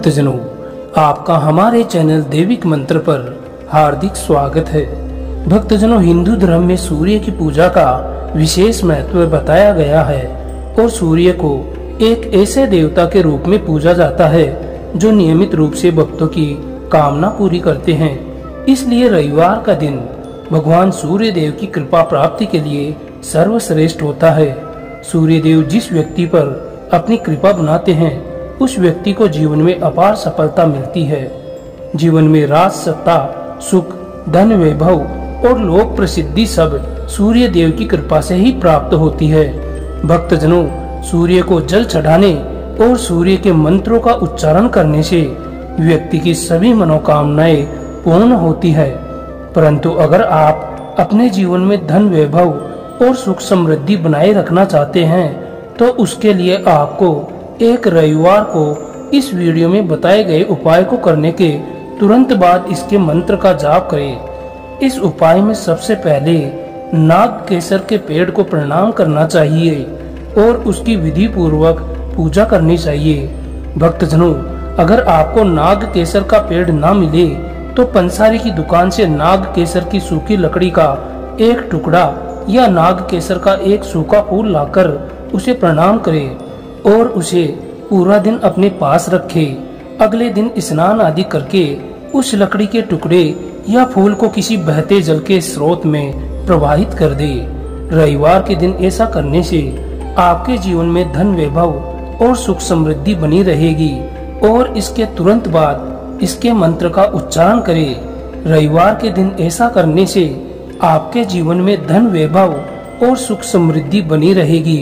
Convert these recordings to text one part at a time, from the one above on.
भक्तजनों, आपका हमारे चैनल दैविक मंत्र पर हार्दिक स्वागत है। भक्तजनों, हिंदू धर्म में सूर्य की पूजा का विशेष महत्व बताया गया है और सूर्य को एक ऐसे देवता के रूप में पूजा जाता है जो नियमित रूप से भक्तों की कामना पूरी करते हैं। इसलिए रविवार का दिन भगवान सूर्य देव की कृपा प्राप्ति के लिए सर्वश्रेष्ठ होता है। सूर्य देव जिस व्यक्ति पर अपनी कृपा बनाते हैं उस व्यक्ति को जीवन में अपार सफलता मिलती है। जीवन में राज, सत्ता, सुख, धन, वैभव और लोक प्रसिद्धि सब सूर्य देव की कृपा से ही प्राप्त होती है। भक्तजनों, सूर्य को जल चढ़ाने और सूर्य के मंत्रों का उच्चारण करने से व्यक्ति की सभी मनोकामनाएं पूर्ण होती है। परंतु अगर आप अपने जीवन में धन, वैभव और सुख समृद्धि बनाए रखना चाहते हैं तो उसके लिए आपको एक रविवार को इस वीडियो में बताए गए उपाय को करने के तुरंत बाद इसके मंत्र का जाप करें। इस उपाय में सबसे पहले नाग केसर के पेड़ को प्रणाम करना चाहिए और उसकी विधि पूर्वक पूजा करनी चाहिए। भक्तजनों, अगर आपको नाग केसर का पेड़ ना मिले तो पंसारी की दुकान से नाग केसर की सूखी लकड़ी का एक टुकड़ा या नाग केसर का एक सूखा फूल लाकर उसे प्रणाम करें और उसे पूरा दिन अपने पास रखें। अगले दिन स्नान आदि करके उस लकड़ी के टुकड़े या फूल को किसी बहते जल के स्रोत में प्रवाहित कर दे। रविवार के दिन ऐसा करने से आपके जीवन में धन, वैभव और सुख समृद्धि बनी रहेगी और इसके तुरंत बाद इसके मंत्र का उच्चारण करें। रविवार के दिन ऐसा करने से आपके जीवन में धन, वैभव और सुख समृद्धि बनी रहेगी।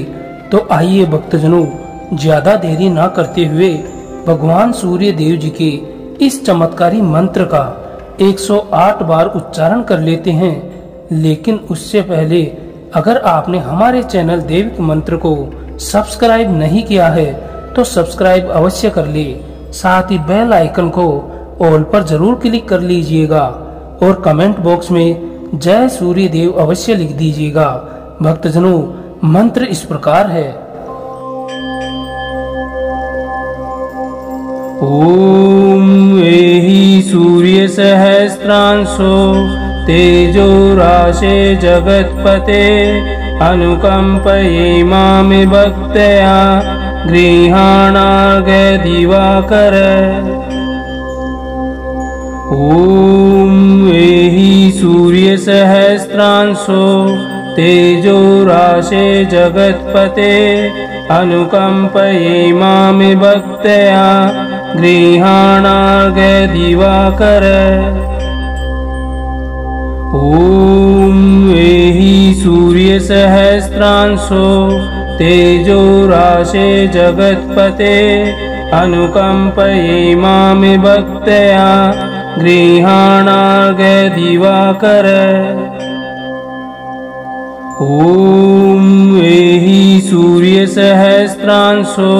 तो आइए भक्तजनों, ज्यादा देरी ना करते हुए भगवान सूर्य देव जी के इस चमत्कारी मंत्र का 108 बार उच्चारण कर लेते हैं। लेकिन उससे पहले अगर आपने हमारे चैनल दैविक मंत्र को सब्सक्राइब नहीं किया है तो सब्सक्राइब अवश्य कर ले। साथ ही बेल आइकन को ऑल पर जरूर क्लिक कर लीजिएगा और कमेंट बॉक्स में जय सूर्य देव अवश्य लिख दीजिएगा। भक्तजनों, मंत्र इस प्रकार है। ओम एहि सूर्य सहस्रांशो तेजो राशे जगत्पते अनुकंपये मामे भक्तया गृहाणार्घ्य दिवाकर। ओम एहि सूर्य सहस्रांशो तेजो राशे जगत्पते अनुकंपये मामे भक्तया गृहाणार्घ्य दिवाकर। ओम एहि सूर्य सहस्रांशो तेजो राशे जगत्पते अनुकंपये मामे भक्तया गृहाणार्घ्य दिवाकर। ओम एहि सूर्य सहस्रांशो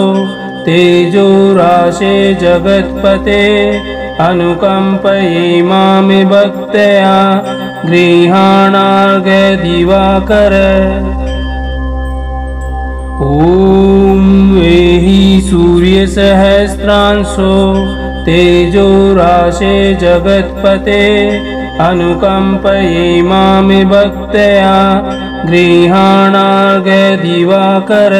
तेजो राशे जगत्पते अनुकंपये मामे भक्तया गृहाणार्घ्य दिवाकर। ओम एहि सूर्य सहस्रांशो तेजो राशे जगत्पते अनुकंपये मामे भक्तया गृहाणार्घ्य दिवाकर।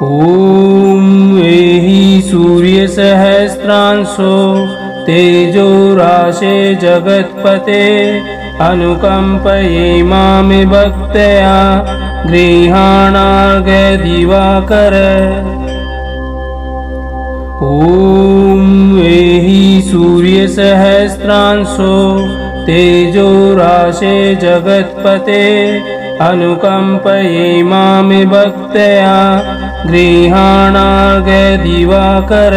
ओम एहि सूर्य सहस्रांशो तेजो राशे जगत्पते अनुकंपये मामे भक्तया गृहाणार्घ्य दिवाकर। ओम एहि सूर्य सहस्रांशो तेजो राशे जगत्पते अनुकंपये मामे भक्तया गृहाणार्घ्य दिवाकर।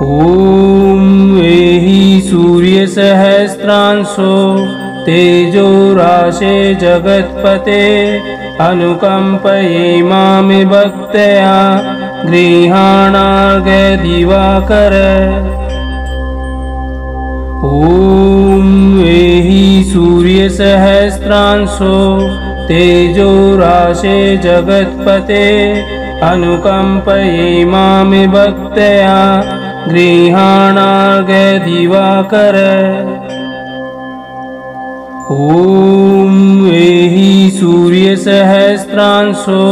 ओम एहि सूर्य सहस्रांशो तेजो राशे जगत्पते अनुकंपये मामे भक्तया गृहाणार्घ्य दिवाकर। ओम एहि सूर्य सहस्रांशो तेजो राशे जगत्पते अनुकंपये मामे भक्त्या गृहाणार्घ दिवाकर। ओम एहि सूर्य सहस्रांशो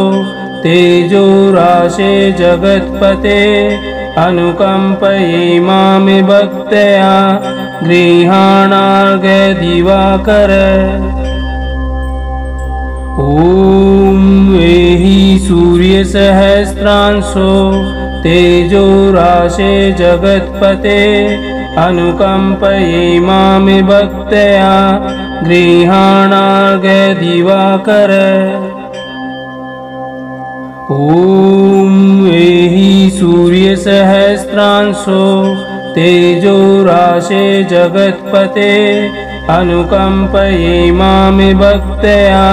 तेजो राशे जगत्पते अनुकंपये मामे भक्त्या गृहाणार्घ दिवाकर। ओम एहि सूर्य सहस्रांशो तेजो राशे जगत्पते अनुकंपये मामे भक्त्या गृहाणार्घ दिवाकर। ओम एहि सूर्य सहस्रांशो तेजो राशे जगत्पते अनुकंपये मामे भक्त्या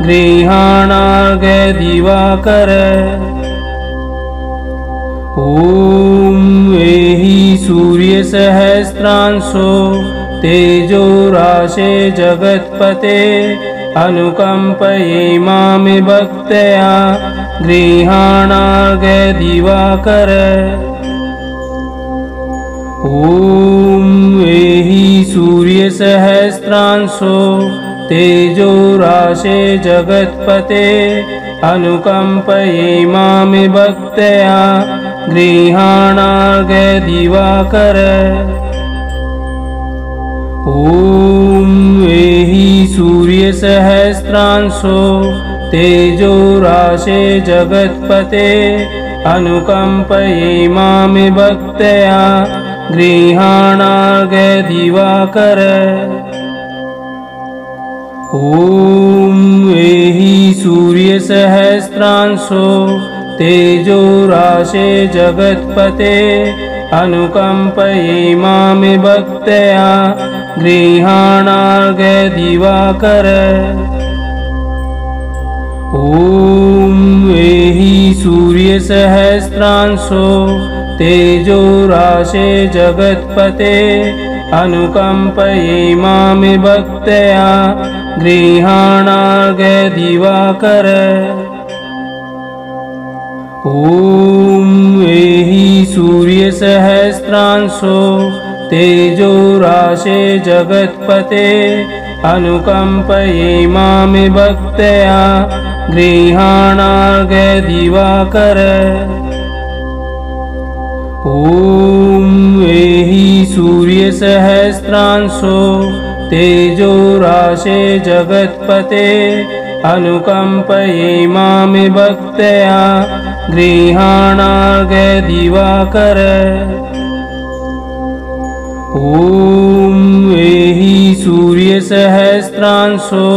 गृहाणार्घ दिवाकर। ओम एहि सूर्य सहस्रांशो तेजो राशे जगत्पते अनुकंपये मामे भक्त्या गृहाणार्घ दिवाकर। ओम एहि सूर्य सहस्रांशो तेजो राशे जगत्पते अनुकंपये मामे भक्त्या गृहाणार्घ दिवाकर। ओम एहि सूर्य सहस्रांशो तेजो राशे जगत्पते अनुकंपये मामे भक्त्या गृहाणार्घ दिवाकर। ओम एहि सूर्य सहस्रांशो तेजो राशे जगत्पते अनुकंपये मामे भक्त्या गृहाणार्घ दिवाकर। ओम एहि सूर्य सहस्रांशो तेजो राशे जगत्पते अनुकंपये मामे भक्त्या गृहाणार्घ दिवाकर। ओम एहि सूर्य सहस्रांशो तेजो राशे जगत्पते अनुकंपये मामे भक्त्या गृहाणार्घ दिवाकर। ओम एहि सूर्य सहस्रांशो तेजो राशे जगत्पते अनुकंपये मामे भक्त्या गृहाणार्घ दिवाकर। ओम एहि सूर्य सहस्रांशो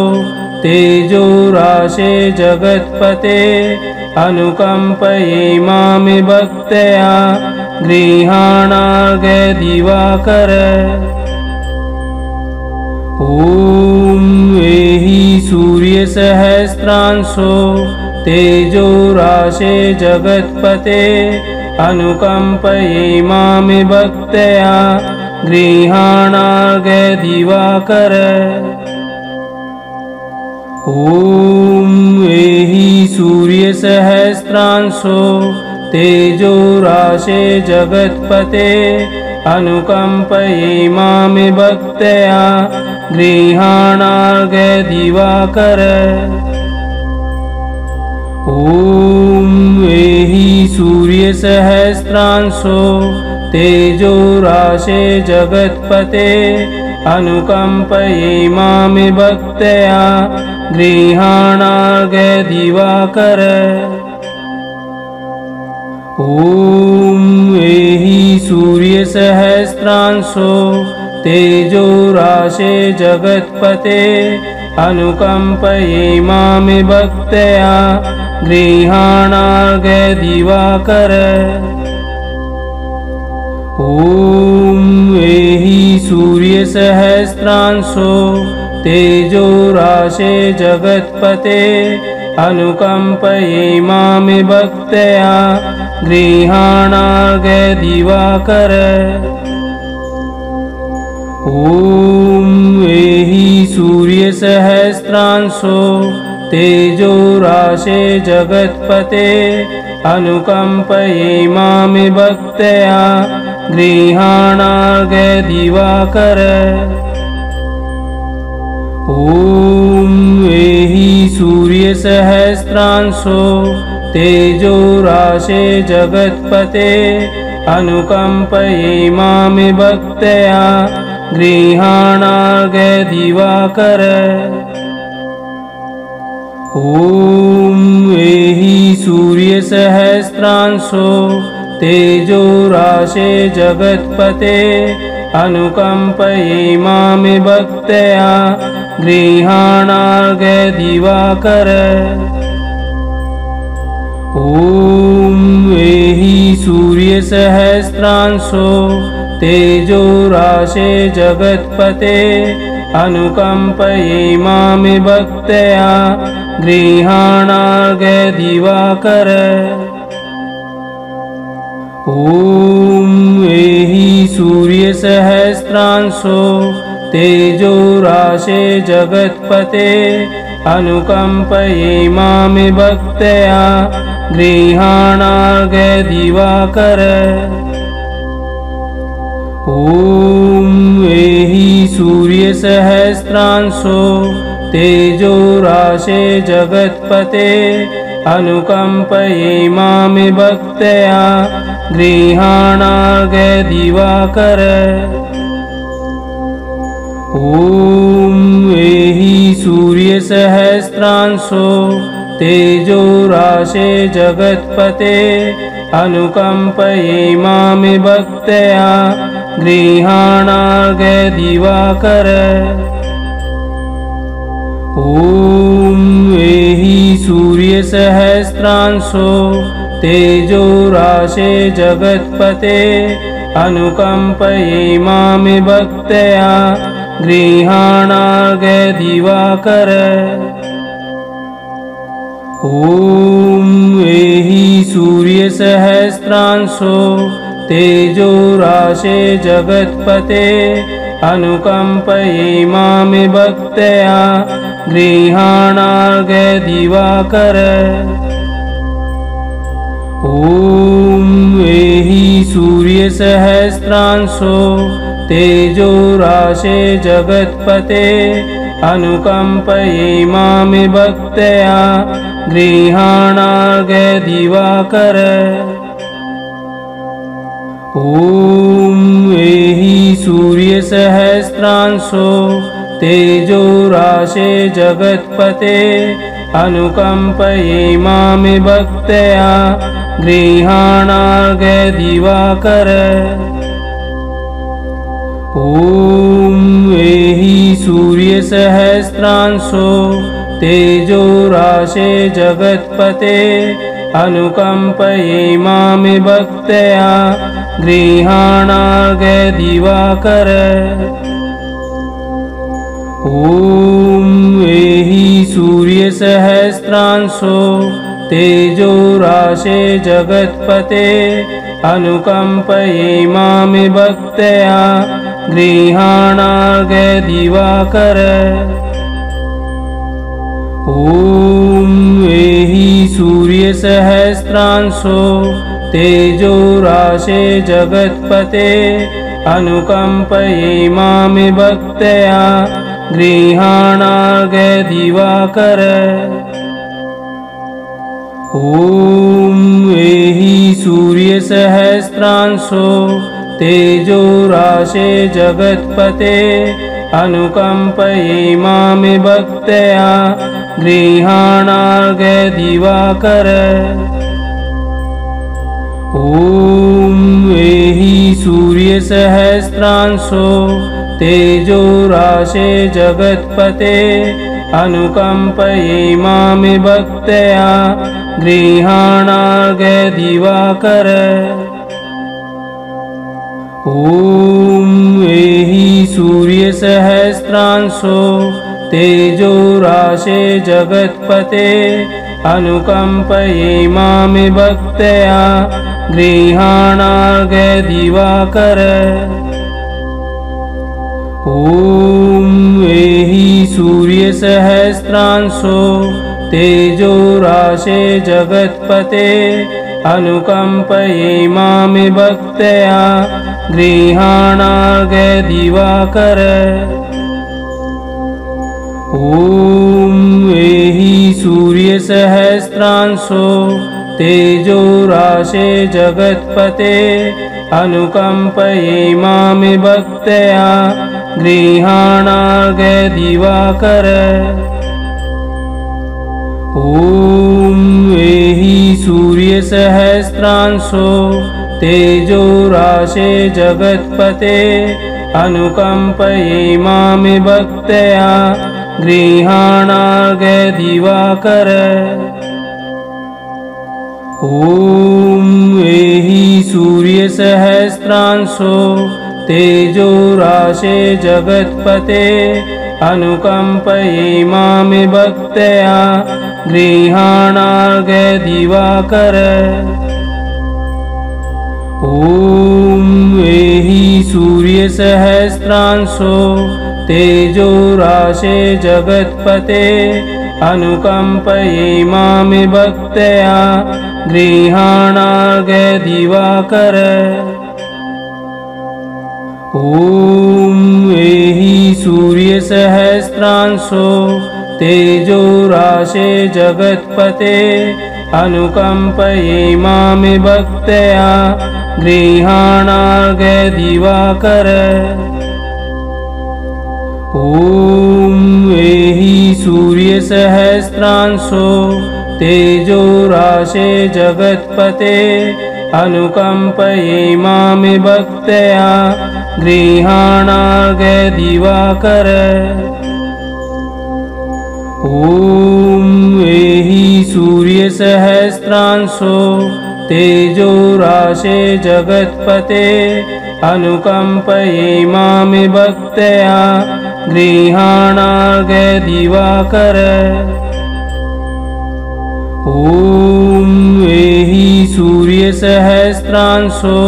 तेजो राशे जगत्पते अनुकंपये मामे भक्त्या गृहाणार्घ दिवाकर। ओम एहि सूर्य सहस्रांशो तेजो राशे जगत्पते अनुकंपये मामे भक्त्या गृहाणार्घ दिवाकर। ओम एहि सूर्य सहस्रांशो तेजो राशे जगत्पते अनुकंपये मामे भक्त्या गृहाणार्घ दिवाकर। ओम एहि सूर्य सहस्रांशो तेजो राशे जगत्पते अनुकंपये मामे भक्त्या गृहाणार्घ दिवाकर। ओम एहि सूर्य सहस्रांशो तेजो राशे जगत्पते अनुकंपये मामे भक्त्या गृहाणार्घ दिवाकर। ओम एहि सूर्य सहस्रांशो तेजो राशे जगत्पते अनुकंपये मामे भक्त्या गृहाणार्घ दिवाकर। ओम एहि सूर्य सहस्रांशो तेजो राशे जगत्पते अनुकंपये मामे भक्त्या गृहाणार्घ दिवाकर। ओम एहि सूर्य सहस्रांशो तेजो राशे जगत्पते अनुकंपये मामे भक्त्या गृहाणार्घ दिवाकर। ओम एहि सूर्य सहस्रांशो तेजो राशे जगत्पते अनुकंपये मामे भक्त्या गृहाणार्घ दिवाकर। ओम एहि सूर्य सहस्रांशो तेजो राशे जगत्पते अनुकंपये मामे भक्त्या गृहाणार्घ दिवाकर। ओम एहि सूर्य सहस्रांशो तेजो राशे जगत्पते अनुकंपये मामे भक्त्या गृहाणार्घ दिवाकर। ओम एहि सूर्य सहस्रांशो तेजो राशे जगत्पते अनुकंपये मामे भक्त्या गृहाणार्घ दिवाकर। ओम एहि सूर्य सहस्रांशो तेजो राशे जगत्पते अनुकंपये मामे भक्त्या गृहाणार्घ दिवाकर। ओम एहि सूर्य सहस्रांशो तेजो राशे जगत्पते अनुकंपये मामे भक्त्या गृहाणार्घ दिवाकर। ओम एहि सूर्य सहस्रांशो तेजो राशे जगत्पते अनुकंपये मामे भक्त्या गृहाणार्घ दिवाकर। ओम एहि सूर्य सहस्रांशो तेजो राशे जगत्पते अनुकंपये मामे भक्त्या गृहाणार्घ दिवाकर। ओम एहि सूर्य सहस्रांशो तेजो राशे जगत्पते अनुकंपये मामे भक्त्या गृहाणार्घ दिवाकर। ओम एहि सूर्य सहस्रांशो तेजो राशे जगत्पते अनुकंपये मामे भक्त्या गृहाणार्घ दिवाकर। ओम एहि सूर्य सहस्रांशो तेजो राशे जगत्पते अनुकंपये मामे भक्त्या गृहाणार्घ दिवाकर। ओम एहि सूर्य सहस्रांशो तेजो राशे जगत्पते अनुकंपये मामे भक्त्या गृहाणार्घ दिवाकर। ओम एहि सूर्य सहस्रांशो तेजो राशे जगत्पते अनुकंपये मामे भक्त्या गृहाणार्घ दिवाकर। ओम एहि सूर्य सहस्रांशो तेजो राशे जगत्पते अनुकंपये मामे भक्त्या गृहाणार्घ दिवाकर। ओम एहि सूर्य सहस्रांशो तेजो राशे जगत्पते अनुकंपये मामे भक्त्या गृहाणार्घ दिवाकर। ओम एहि सूर्य सहस्रांशो तेजो राशे जगत्पते अनुकंपये मामे भक्त्या गृहाणार्घ दिवाकर। ओम एहि सूर्य सहस्रांशो तेजो राशे जगत्पते अनुकंपये मामे भक्त्या गृहाणार्घ दिवाकर। ओम एहि सूर्य सहस्रांशो तेजो राशे जगत्पते अनुकंपये मामे भक्त्या गृहाणार्घ दिवाकर। ओम एहि सूर्य सहस्रांशो तेजो राशे जगत्पते अनुकंपये मामे भक्त्या गृहाणार्घ दिवाकर। ओम एहि सूर्य सहस्रांशो तेजो राशे जगत्पते अनुकंपये मामे भक्त्या गृहाणार्घ दिवाकर। ओम एहि सूर्य सहस्रांशो तेजो राशे जगत्पते अनुकंपये मामे भक्त्या गृहाणार्घ दिवाकर। ओम एहि सूर्य सहस्रांशो तेजो राशे जगत्पते अनुकंपये मामे भक्त्या गृहाणार्घ दिवाकर। ओम एहि सूर्य सहस्रांशो तेजो राशे जगत्पते अनुकंपये मामे भक्त्या गृहाणार्घ दिवाकर। ओम एहि सूर्य सहस्रांशो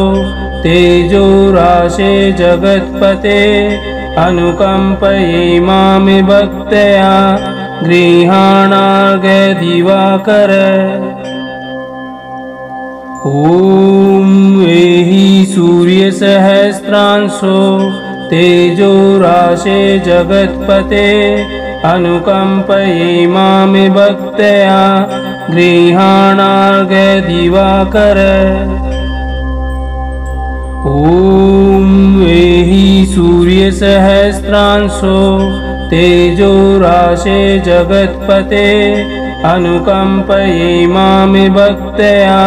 तेजो राशे जगत्पते अनुकंपये मामे भक्त्या गृहाणार्घ दिवाकर। ओम एहि सूर्य सहस्रांशो तेजो राशे जगत्पते अनुकंपये मामे भक्त्या गृहाणार्घ दिवाकर। ओम एहि सूर्य सहस्रांशो तेजो राशे जगत्पते अनुकंपये मामे भक्त्या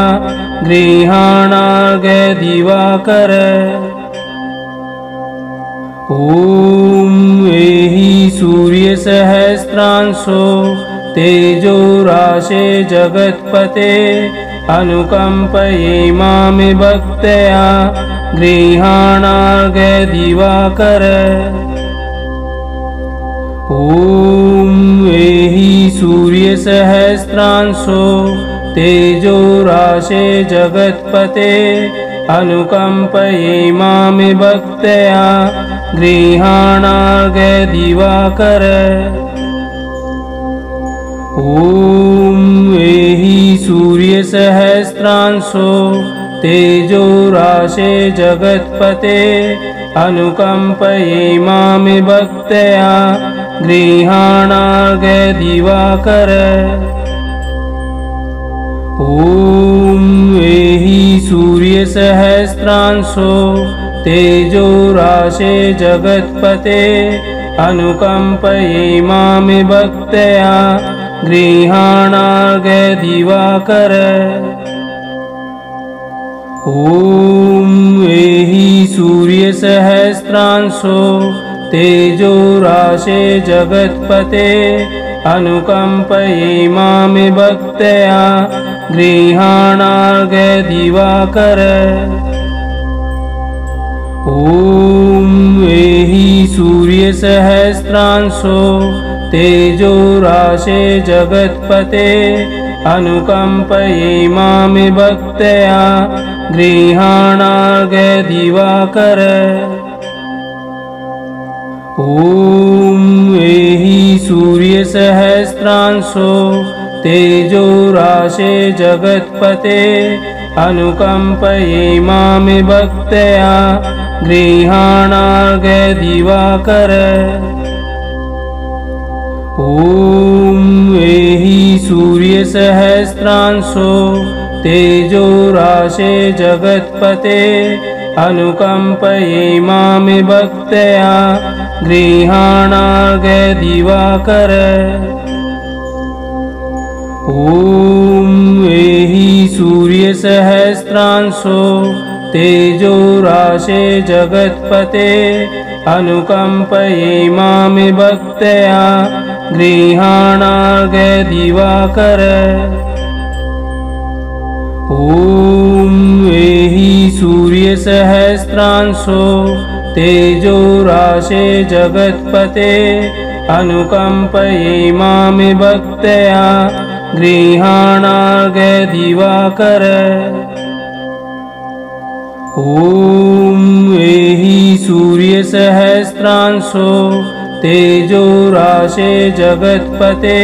गृहाणार्घ दिवाकर। ओम एहि सूर्य सहस्रांशो तेजो राशे जगत्पते अनुकंपये मामे भक्त्या गृहाणार्घ दिवाकर। ओम एहि सूर्य सहस्रांशो तेजो राशे जगत्पते अनुकंपये मामे भक्त्या गृहाणार्घ दिवाकर। ओम एहि सूर्य सहस्रांशो तेजो राशे जगत्पते अनुकंपये मामे भक्त्या गृहाणार्घ दिवाकर। ओम एहि सूर्य सहस्रांशो तेजो राशे जगत्पते अनुकंपये मामे भक्त्या गृहाणार्घ दिवाकर। ओम एहि सूर्य सहस्रांशो तेजो राशे जगत्पते अनुकंपये मामे भक्त्या गृहाणार्घ दिवाकर। ओम एहि सूर्य सहस्रांशो तेजो राशे जगत्पते अनुकंपये मामे भक्त्या गृहाणार्घ दिवाकर। ओम एहि सूर्य सहस्रांशो तेजो राशे जगत्पते अनुकंपये मां भक्त्या गृहाणार्घ दिवाकर। ॐ एहि सूर्य सहस्रांशो तेजो राशे जगत्पते अनुकंपये मां भक्त्या गृहाणार्घ दिवाकर। ॐ एहि सूर्य सहस्रांशो तेजो राशे जगत्पते अनुकंपये मां भक्त्या गृहाणार्घ दिवाकर। ॐ एहि सूर्य सहस्रांशो तेजो राशे जगत्पते अनुकंपये मां भक्त्या गृहाणार्घ दिवाकर। ॐ एहि सूर्य सहस्रांशो तेजो राशे जगत्पते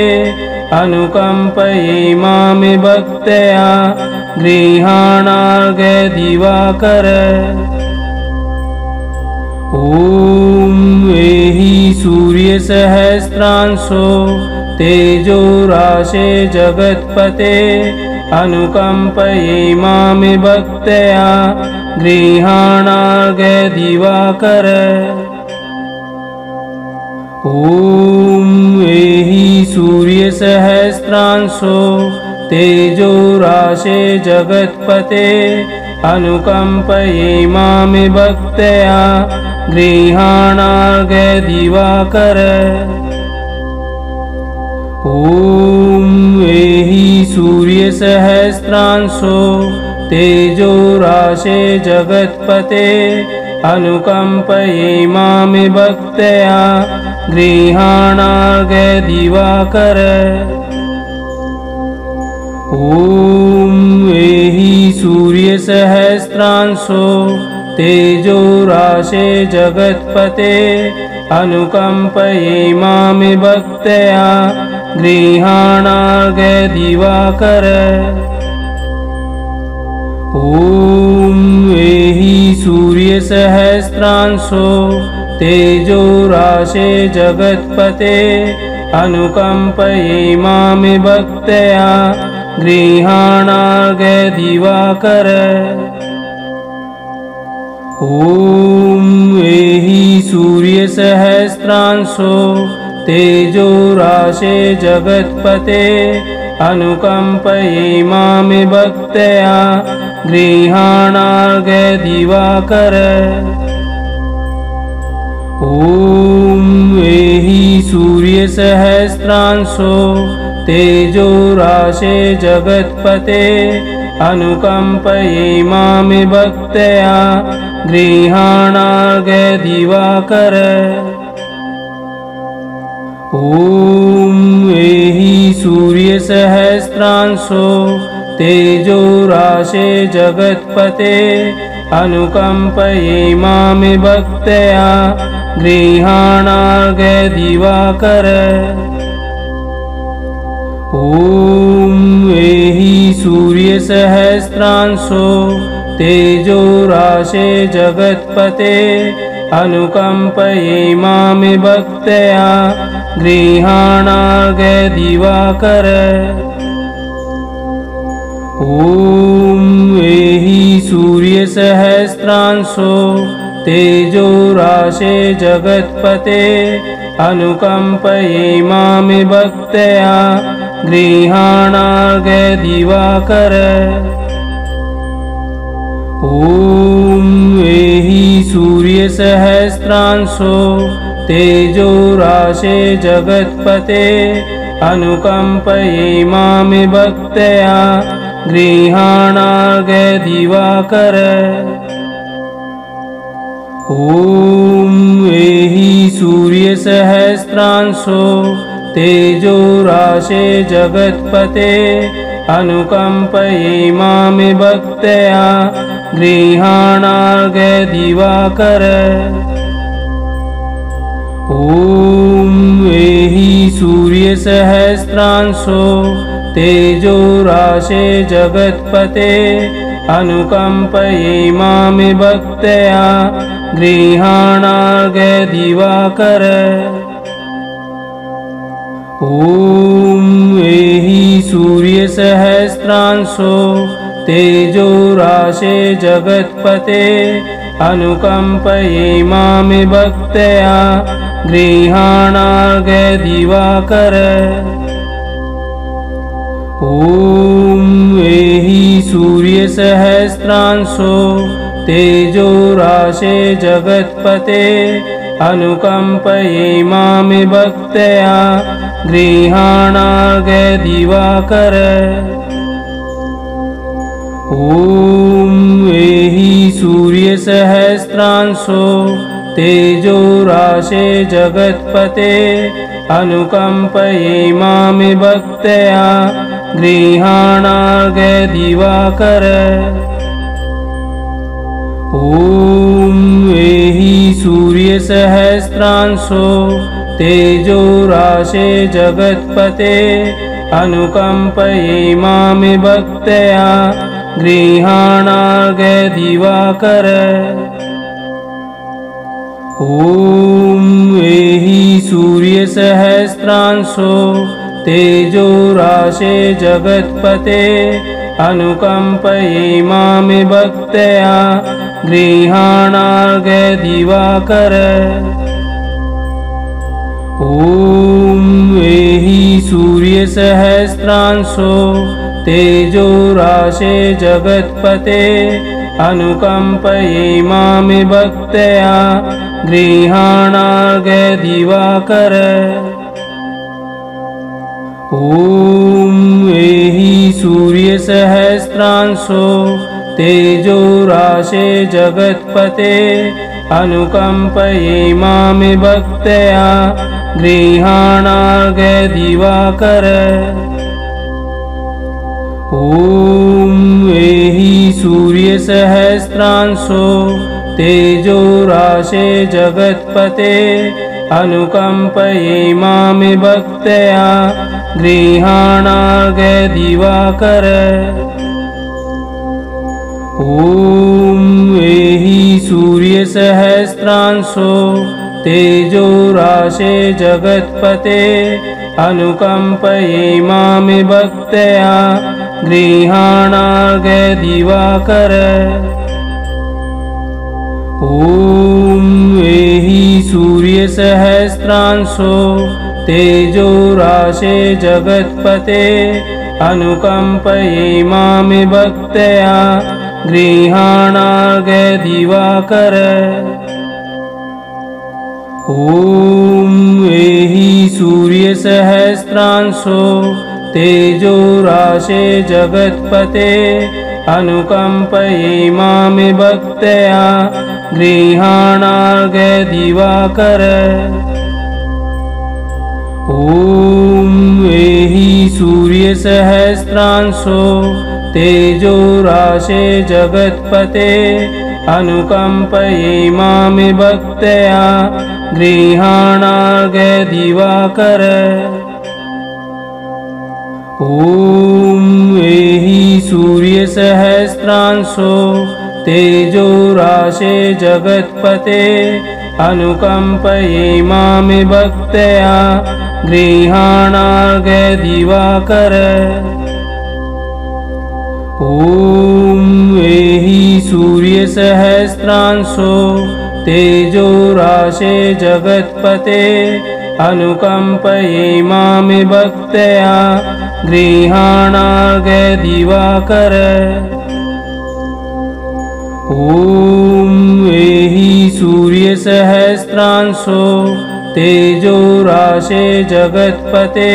अनुकंपये मां भक्त्या गृहाणार्घ दिवाकर। ॐ एहि सूर्य सहस्रांशो तेजो राशे जगत्पते अनुकंपये मां भक्त्या गृहाणार्घ दिवाकर। ॐ एहि सूर्य सहस्रांशो तेजो राशे जगत्पते अनुकंपये मां भक्त्या गृहाणार्घ दिवाकर। ॐ एहि सूर्य सहस्रांशो तेजो राशे जगत्पते अनुकंपये मां भक्त्या गृहाणार्घ दिवाकर। ॐ एहि सूर्य सहस्रांशो तेजो राशे जगत्पते अनुकंपये मां भक्त्या गृहाणार्घ दिवाकर। ॐ एहि सूर्य सहस्रांशो तेजो राशे जगत्पते अनुकंपये मां भक्त्या गृहाणार्घ दिवाकर। ॐ एहि सूर्य सहस्रांशो तेजो राशे जगत्पते अनुकंपये मां भक्त्या गृहाणार्घ दिवाकर। ॐ एहि सूर्य सहस्रांशो तेजो राशे जगत्पते अनुकंपये मां भक्त्या गृहाणार्घ दिवाकर। ॐ एहि सूर्य सहस्रांशो तेजो राशे जगत्पते अनुकंपये मां भक्त्या गृहाणार्घ दिवाकर। ॐ एहि सूर्य सहस्रांशो तेजो राशे जगत्पते अनुकंपये मां भक्त्या गृहाणार्घ दिवाकर। ॐ एहि सूर्य सहस्रांशो तेजो राशे जगत्पते अनुकंपये मां भक्त्या गृहाणार्घ दिवाकर। ॐ एहि सूर्य सहस्रांशो तेजो राशे जगत्पते अनुकंपये मां भक्त्या गृहाणार्घ दिवाकर। ॐ एहि सूर्य सहस्रांशो तेजो राशे जगत्पते अनुकंपये मां भक्त्या गृहाणार्घ दिवाकर। ॐ एहि सूर्य सहस्रांशो तेजो राशे जगत्पते अनुकंपये मां भक्त्या गृहाणार्घ्य दिवाकर। ॐ एहि सूर्य सहस्रांशो तेजो राशे जगत्पते अनुकंपये मां भक्त्या गृहाणार्घ्य दिवाकर। ॐ एहि सूर्य सहस्रांशो तेजो राशे जगत्पते अनुकंपये मां भक्त्या गृहाणार्घ्य दिवाकर। ॐ एहि सूर्य सहस्रांशो तेजो राशे जगत्पते अनुकंपये मां भक्त्या गृहाणार्घ्य दिवाकर। ॐ एहि सूर्य सहस्रांशो तेजो राशे जगत्पते अनुकंपये मां भक्त्या गृहाणार्घ्य दिवाकर। ॐ एहि सूर्य सहस्रांशो तेजो राशे जगत्पते अनुकंपये मां भक्त्या गृहाणार्घ्य दिवाकर। ॐ एहि सूर्य सहस्रांशो तेजो राशे जगत्पते अनुकंपये मां भक्त्या गृहाणार्घ्य दिवाकर। ॐ एहि सूर्य सहस्रांशो तेजो राशे जगत्पते अनुकंपये मां भक्त्या गृहाणार्घ्य दिवाकर। ॐ एहि सूर्य सहस्रांशो तेजो राशे जगत्पते अनुकंपये मां भक्त्या गृहाणार्घ्य दिवाकर। ॐ एहि सूर्य सहस्रांशो तेजो राशे जगत्पते अनुकंपये मां भक्त्या गृहाणार्घ्य दिवाकर। ॐ एहि सूर्य सहस्रांशो तेजो राशे जगत्पते अनुकंपये मां भक्त्या गृहाणार्घ्य दिवाकर। ॐ एहि सूर्य सहस्रांशो तेजो राशे जगत्पते अनुकंपये मां भक्त्या गृहाणार्घ्य दिवाकर। ॐ एहि सूर्य सहस्रांशो तेजो राशे जगत्पते अनुकंपये मां भक्त्या गृहाणार्घ्य दिवाकर। ॐ एहि सूर्य सहस्रांशो तेजो राशे जगत्पते अनुकंपये मां भक्त्या गृहाणार्घ्य दिवाकर। ॐ एहि सूर्य सहस्रांशो तेजो राशे जगत्पते अनुकंपये मां भक्त्या गृहाणार्घ्य दिवाकर। ॐ एहि सूर्य सहस्रांशो तेजो राशे जगत्पते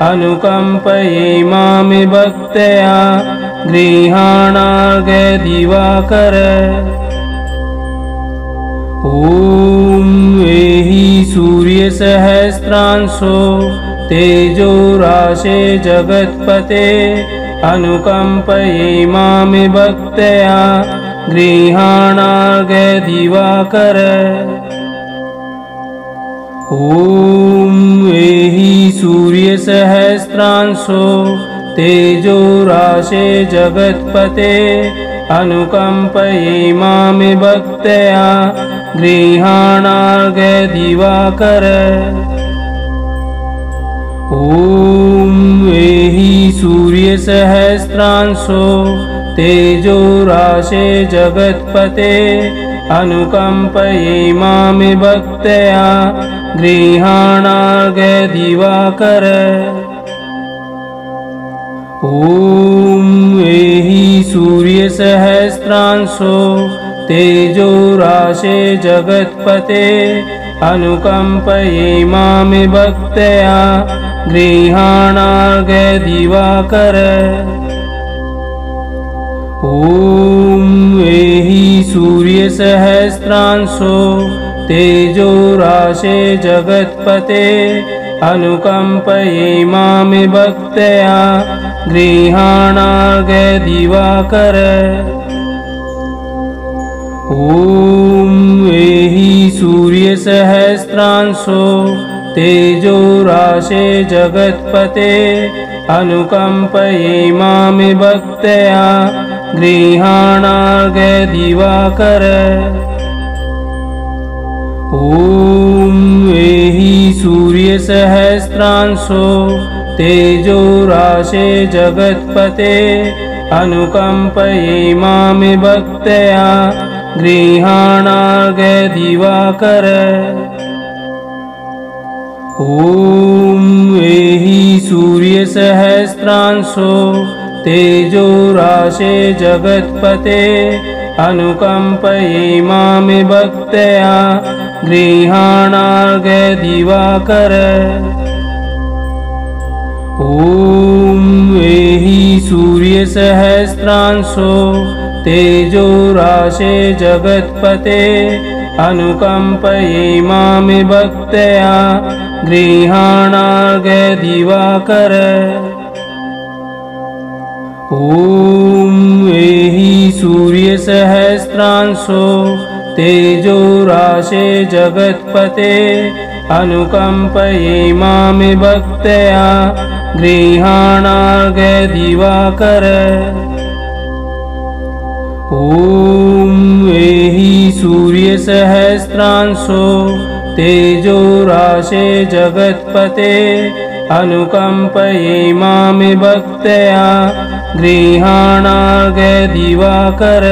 अनुकंपये मां भक्त्या गृहाणार्घ्य दिवाकर। ॐ एहि सूर्य सहस्रांशो तेजो राशे जगत्पते अनुकंपये मां भक्त्या गृहाणार्घ्य दिवाकर। ॐ एहि सूर्य सहस्रांशो तेजो राशे जगत्पते अनुकंपये मामे भक्त्या गृहाणार्घ दिवाकर। ओम एहि सूर्य सहस्रांशो तेजो राशे जगत्पते अनुकंपये मामे भक्त्या गृहाणार्घ दिवाकर। ओम एहि सूर्य सहस्रांशो तेजो राशे जगत्पते अनुकंपये मामे भक्त्या गृहाणार्घ दिवाकर। ओम एहि सूर्य सहस्रांशो तेजो राशे जगत्पते अनुकंपये मामे भक्त्या गृहाणार्घ दिवाकर। ओम एहि सूर्य सहस्रांशो तेजो राशे जगत्पते अनुकंपये मामे भक्त्या गृहाणार्घ दिवाकर। ओम एहि सूर्य सहस्रांशो तेजो राशे जगत्पते अनुकंपये मामे भक्त्या गृहाणार्घ दिवाकर। ओम एहि सूर्य सहस्रांशो तेजो राशे जगत्पते अनुकंपये मामे भक्त्या गृहाणार्घ दिवाकर। ओम एहि सूर्य सहस्रांशो तेजो राशे जगत्पते अनुकंपये मामे भक्त्या गृहाणार्घ दिवाकर। ओम एहि सूर्य सहस्रांशो तेजो राशे जगत्पते अनुकंपये मामे भक्त्या गृहाणार्घ दिवाकर। ओम एहि सूर्य सहस्रांशो तेजो राशे जगत्पते अनुकंपये मामे भक्त्या गृहाणार्घ दिवाकर।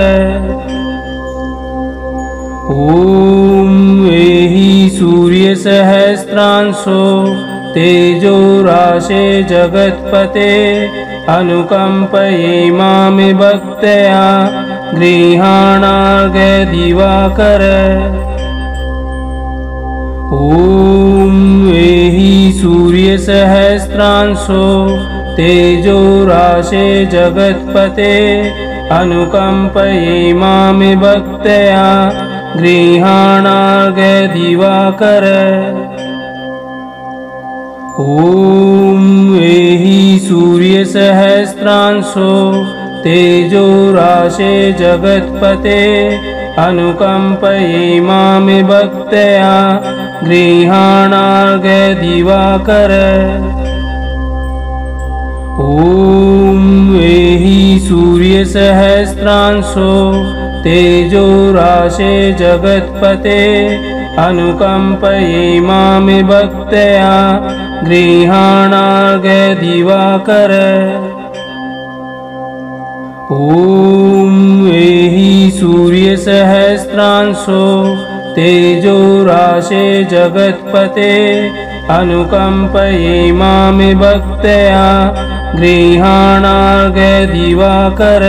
ओम एहि सूर्य सहस्रांशो तेजो राशे जगत्पते अनुकंपये मामे भक्त्या गृहाणार्घ दिवाकर। ओम एहि सूर्य सहस्रांशो तेजो राशे जगत्पते अनुकंपये मामे भक्त्या गृहाणार्घ दिवाकर। ओम एहि सूर्य सहस्रांशो तेजो राशे जगत्पते अनुकंपये मामे भक्त्या गृहाणार्घ दिवाकर। ओम एहि सूर्य सहस्रांशो तेजो राशे जगत्पते अनुकंपये मामे भक्त्या गृहाणार्घ दिवाकर। ओम एहि सूर्य सहस्रांशो तेजो राशे जगत्पते अनुकंपये मामे भक्त्या गृहाणार्घ दिवाकर।